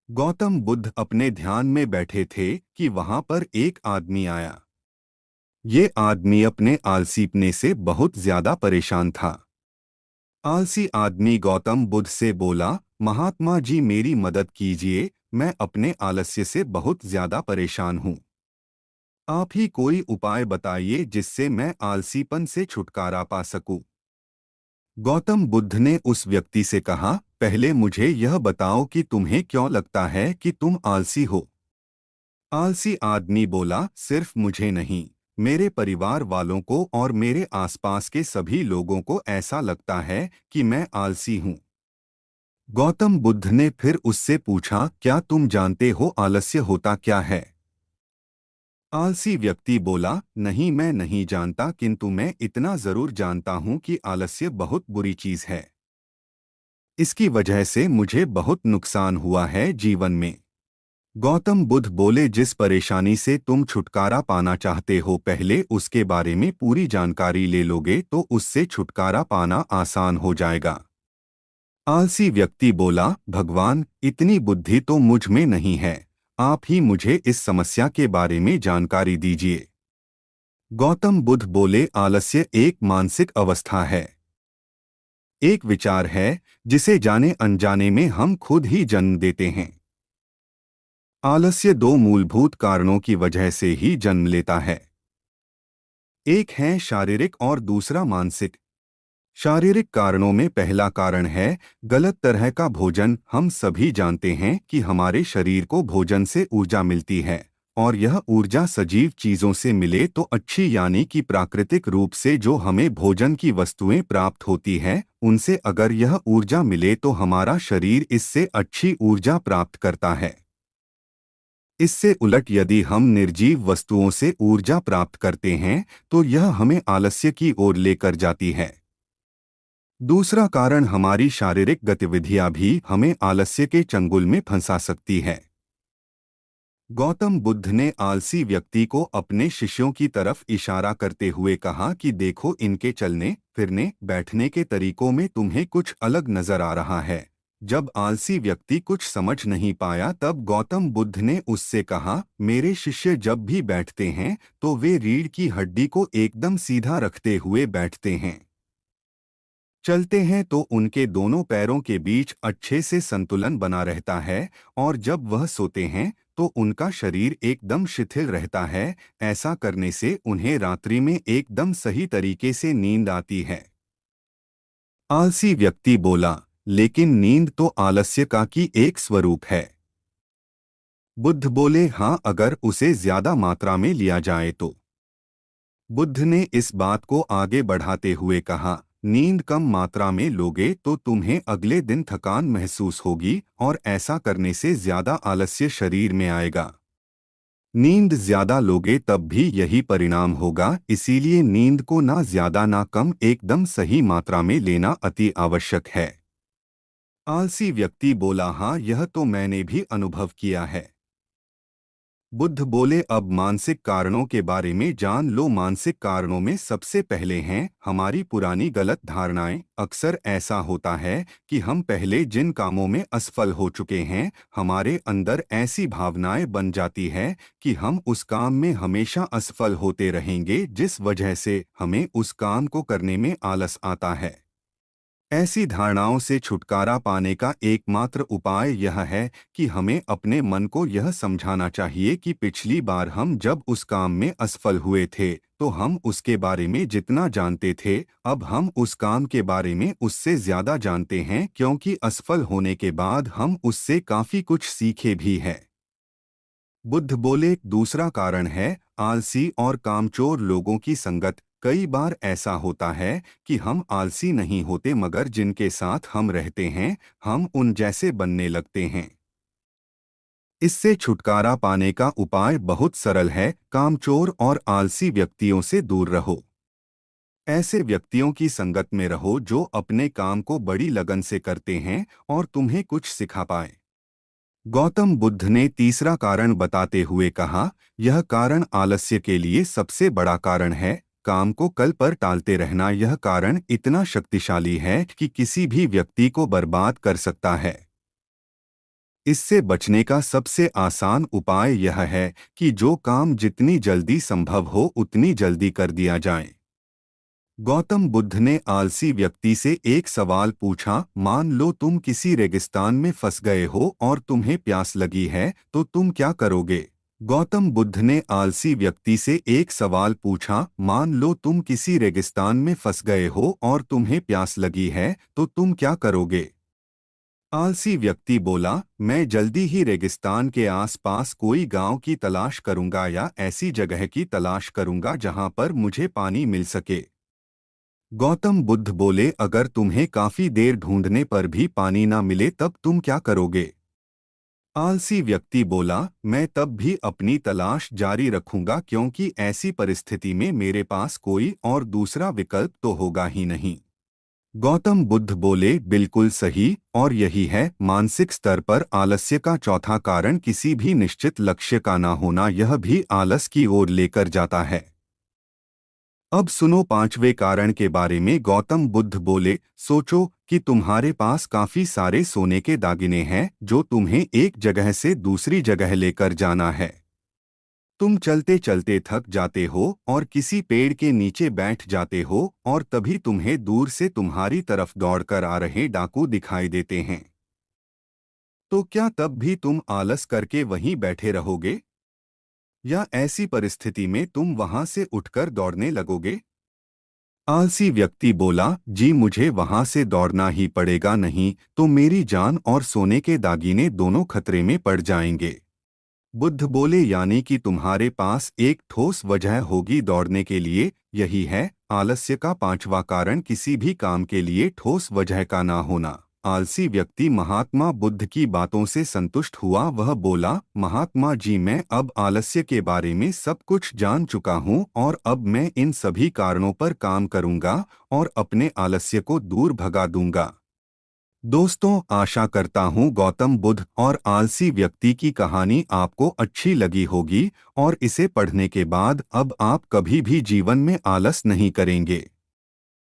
गौतम बुद्ध अपने ध्यान में बैठे थे कि वहां पर एक आदमी आया। ये आदमी अपने आलसीपने से बहुत ज्यादा परेशान था। आलसी आदमी गौतम बुद्ध से बोला, महात्मा जी मेरी मदद कीजिए, मैं अपने आलस्य से बहुत ज्यादा परेशान हूँ। आप ही कोई उपाय बताइए जिससे मैं आलसीपन से छुटकारा पा सकूं। गौतम बुद्ध ने उस व्यक्ति से कहा, पहले मुझे यह बताओ कि तुम्हें क्यों लगता है कि तुम आलसी हो। आलसी आदमी बोला, सिर्फ मुझे नहीं, मेरे परिवार वालों को और मेरे आसपास के सभी लोगों को ऐसा लगता है कि मैं आलसी हूँ। गौतम बुद्ध ने फिर उससे पूछा, क्या तुम जानते हो आलस्य होता क्या है? आलसी व्यक्ति बोला, नहीं मैं नहीं जानता, किंतु मैं इतना जरूर जानता हूँ कि आलस्य बहुत बुरी चीज है। इसकी वजह से मुझे बहुत नुकसान हुआ है जीवन में। गौतम बुद्ध बोले, जिस परेशानी से तुम छुटकारा पाना चाहते हो पहले उसके बारे में पूरी जानकारी ले लोगे तो उससे छुटकारा पाना आसान हो जाएगा। आलसी व्यक्ति बोला, भगवान इतनी बुद्धि तो मुझ में नहीं है, आप ही मुझे इस समस्या के बारे में जानकारी दीजिए। गौतम बुद्ध बोले, आलस्य एक मानसिक अवस्था है, एक विचार है जिसे जाने अनजाने में हम खुद ही जन्म देते हैं। आलस्य दो मूलभूत कारणों की वजह से ही जन्म लेता है। एक है शारीरिक और दूसरा मानसिक। शारीरिक कारणों में पहला कारण है गलत तरह का भोजन। हम सभी जानते हैं कि हमारे शरीर को भोजन से ऊर्जा मिलती है, और यह ऊर्जा सजीव चीजों से मिले तो अच्छी, यानी कि प्राकृतिक रूप से जो हमें भोजन की वस्तुएं प्राप्त होती है उनसे अगर यह ऊर्जा मिले तो हमारा शरीर इससे अच्छी ऊर्जा प्राप्त करता है। इससे उलट यदि हम निर्जीव वस्तुओं से ऊर्जा प्राप्त करते हैं तो यह हमें आलस्य की ओर लेकर जाती है। दूसरा कारण, हमारी शारीरिक गतिविधियां भी हमें आलस्य के चंगुल में फंसा सकती है। गौतम बुद्ध ने आलसी व्यक्ति को अपने शिष्यों की तरफ इशारा करते हुए कहा कि देखो, इनके चलने फिरने बैठने के तरीकों में तुम्हें कुछ अलग नजर आ रहा है। जब आलसी व्यक्ति कुछ समझ नहीं पाया तब गौतम बुद्ध ने उससे कहा, मेरे शिष्य जब भी बैठते हैं तो वे रीढ़ की हड्डी को एकदम सीधा रखते हुए बैठते हैं। चलते हैं तो उनके दोनों पैरों के बीच अच्छे से संतुलन बना रहता है, और जब वह सोते हैं तो उनका शरीर एकदम शिथिल रहता है। ऐसा करने से उन्हें रात्रि में एकदम सही तरीके से नींद आती है। आलसी व्यक्ति बोला, लेकिन नींद तो आलस्य का की एक स्वरूप है। बुद्ध बोले, हाँ, अगर उसे ज्यादा मात्रा में लिया जाए तो। बुद्ध ने इस बात को आगे बढ़ाते हुए कहा, नींद कम मात्रा में लोगे तो तुम्हें अगले दिन थकान महसूस होगी, और ऐसा करने से ज्यादा आलस्य शरीर में आएगा। नींद ज्यादा लोगे तब भी यही परिणाम होगा, इसीलिए नींद को ना ज्यादा ना कम, एकदम सही मात्रा में लेना अति आवश्यक है। आलसी व्यक्ति बोला, हाँ, यह तो मैंने भी अनुभव किया है। बुद्ध बोले, अब मानसिक कारणों के बारे में जान लो। मानसिक कारणों में सबसे पहले हैं हमारी पुरानी गलत धारणाएं। अक्सर ऐसा होता है कि हम पहले जिन कामों में असफल हो चुके हैं, हमारे अंदर ऐसी भावनाएं बन जाती है कि हम उस काम में हमेशा असफल होते रहेंगे, जिस वजह से हमें उस काम को करने में आलस आता है। ऐसी धारणाओं से छुटकारा पाने का एकमात्र उपाय यह है कि हमें अपने मन को यह समझाना चाहिए कि पिछली बार हम जब उस काम में असफल हुए थे तो हम उसके बारे में जितना जानते थे, अब हम उस काम के बारे में उससे ज्यादा जानते हैं, क्योंकि असफल होने के बाद हम उससे काफी कुछ सीखे भी हैं। बुद्ध बोले, दूसरा कारण है आलसी और कामचोर लोगों की संगत। कई बार ऐसा होता है कि हम आलसी नहीं होते, मगर जिनके साथ हम रहते हैं हम उन जैसे बनने लगते हैं। इससे छुटकारा पाने का उपाय बहुत सरल है, कामचोर और आलसी व्यक्तियों से दूर रहो। ऐसे व्यक्तियों की संगत में रहो जो अपने काम को बड़ी लगन से करते हैं और तुम्हें कुछ सिखा पाए। गौतम बुद्ध ने तीसरा कारण बताते हुए कहा, यह कारण आलस्य के लिए सबसे बड़ा कारण है, काम को कल पर टालते रहना। यह कारण इतना शक्तिशाली है कि किसी भी व्यक्ति को बर्बाद कर सकता है। इससे बचने का सबसे आसान उपाय यह है कि जो काम जितनी जल्दी संभव हो उतनी जल्दी कर दिया जाए। गौतम बुद्ध ने आलसी व्यक्ति से एक सवाल पूछा, मान लो तुम किसी रेगिस्तान में फंस गए हो और तुम्हें प्यास लगी है, तो तुम क्या करोगे? गौतम बुद्ध ने आलसी व्यक्ति से एक सवाल पूछा, मान लो तुम किसी रेगिस्तान में फंस गए हो और तुम्हें प्यास लगी है, तो तुम क्या करोगे? आलसी व्यक्ति बोला, मैं जल्दी ही रेगिस्तान के आसपास कोई गांव की तलाश करूंगा या ऐसी जगह की तलाश करूंगा जहां पर मुझे पानी मिल सके। गौतम बुद्ध बोले, अगर तुम्हें काफी देर ढूंढने पर भी पानी ना मिले तब तुम क्या करोगे? आलसी व्यक्ति बोला, मैं तब भी अपनी तलाश जारी रखूंगा क्योंकि ऐसी परिस्थिति में मेरे पास कोई और दूसरा विकल्प तो होगा ही नहीं। गौतम बुद्ध बोले, बिल्कुल सही, और यही है मानसिक स्तर पर आलस्य का चौथा कारण। किसी भी निश्चित लक्ष्य का ना होना यह भी आलस की ओर लेकर जाता है। अब सुनो पांचवें कारण के बारे में। गौतम बुद्ध बोले, सोचो कि तुम्हारे पास काफी सारे सोने के दागिने हैं जो तुम्हें एक जगह से दूसरी जगह लेकर जाना है। तुम चलते चलते थक जाते हो और किसी पेड़ के नीचे बैठ जाते हो और तभी तुम्हें दूर से तुम्हारी तरफ दौड़कर आ रहे डाकू दिखाई देते हैं। तो क्या तब भी तुम आलस करके वहीं बैठे रहोगे या ऐसी परिस्थिति में तुम वहां से उठकर दौड़ने लगोगे? आलसी व्यक्ति बोला, जी मुझे वहां से दौड़ना ही पड़ेगा, नहीं तो मेरी जान और सोने के दागिने दोनों खतरे में पड़ जाएंगे। बुद्ध बोले, यानी कि तुम्हारे पास एक ठोस वजह होगी दौड़ने के लिए। यही है आलस्य का पांचवा कारण, किसी भी काम के लिए ठोस वजह का ना होना। आलसी व्यक्ति महात्मा बुद्ध की बातों से संतुष्ट हुआ। वह बोला, महात्मा जी, मैं अब आलस्य के बारे में सब कुछ जान चुका हूँ और अब मैं इन सभी कारणों पर काम करूँगा और अपने आलस्य को दूर भगा दूंगा। दोस्तों, आशा करता हूँ गौतम बुद्ध और आलसी व्यक्ति की कहानी आपको अच्छी लगी होगी और इसे पढ़ने के बाद अब आप कभी भी जीवन में आलस नहीं करेंगे।